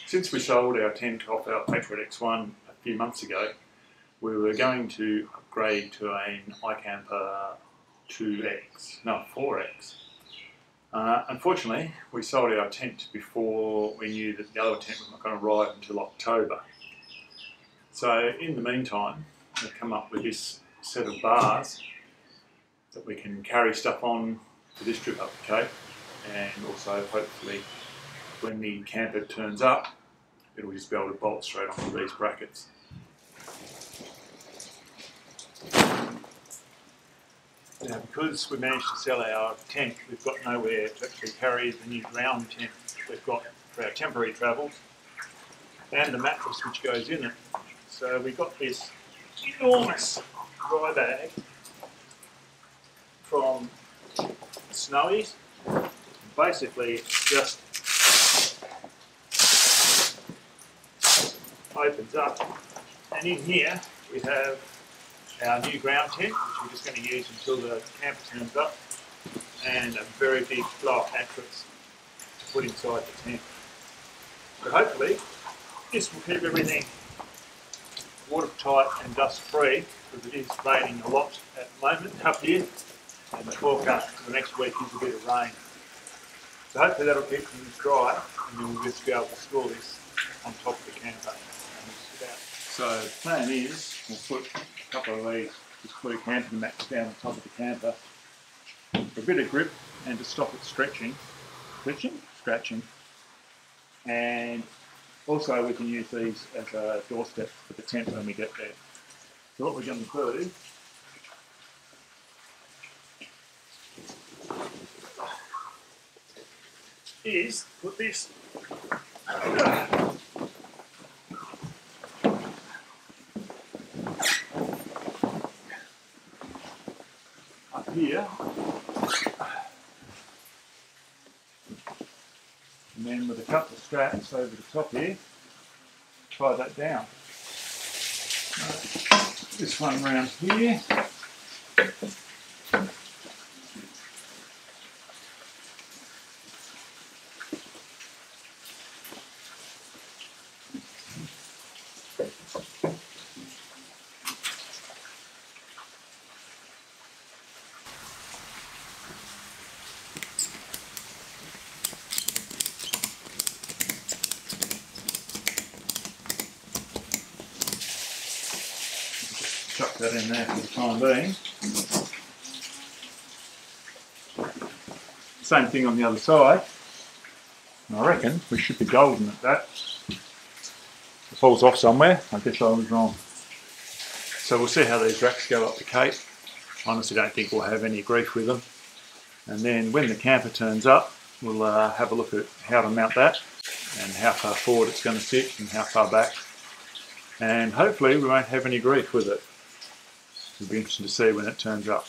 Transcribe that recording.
Since we sold our tent off our Patriot X1 a few months ago, we were going to upgrade to an iKamper 4X. Unfortunately, we sold our tent before we knew that the other tent was not going to arrive until October. So in the meantime, we've come up with this set of bars that we can carry stuff on for this trip up the Cape, and also hopefully when the camper turns up, it'll just be able to bolt straight onto these brackets. Now, because we managed to sell our tent, we've got nowhere to actually carry the new ground tent we've got for our temporary travels, and the mattress which goes in it. So we've got this enormous dry bag from Snowy's. Basically, it's just opens up, and in here we have our new ground tent, which we're just going to use until the camper turns up, and a very big blow-up mattress to put inside the tent. So hopefully this will keep everything watertight and dust-free, because it is raining a lot at the moment up here, and the forecast for the next week is a bit of rain. So hopefully that'll keep things dry, and then we'll just be able to store this on top of the camper. So the plan is, we'll put a couple of these, just put a camping mats down on top of the camper for a bit of grip and to stop it scratching, and also we can use these as a doorstep for the tent when we get there. So what we're going to do is put this up here, and then with a couple of straps over the top here, tie that down. This one round here. Chuck that in there for the time being. Same thing on the other side. And I reckon we should be golden at that. It falls off somewhere. I guess I was wrong. So we'll see how these racks go up the Cape. Honestly, don't think we'll have any grief with them. And then when the camper turns up, we'll have a look at how to mount that and how far forward it's going to sit and how far back. And hopefully we won't have any grief with it. It'll be interesting to see when it turns up.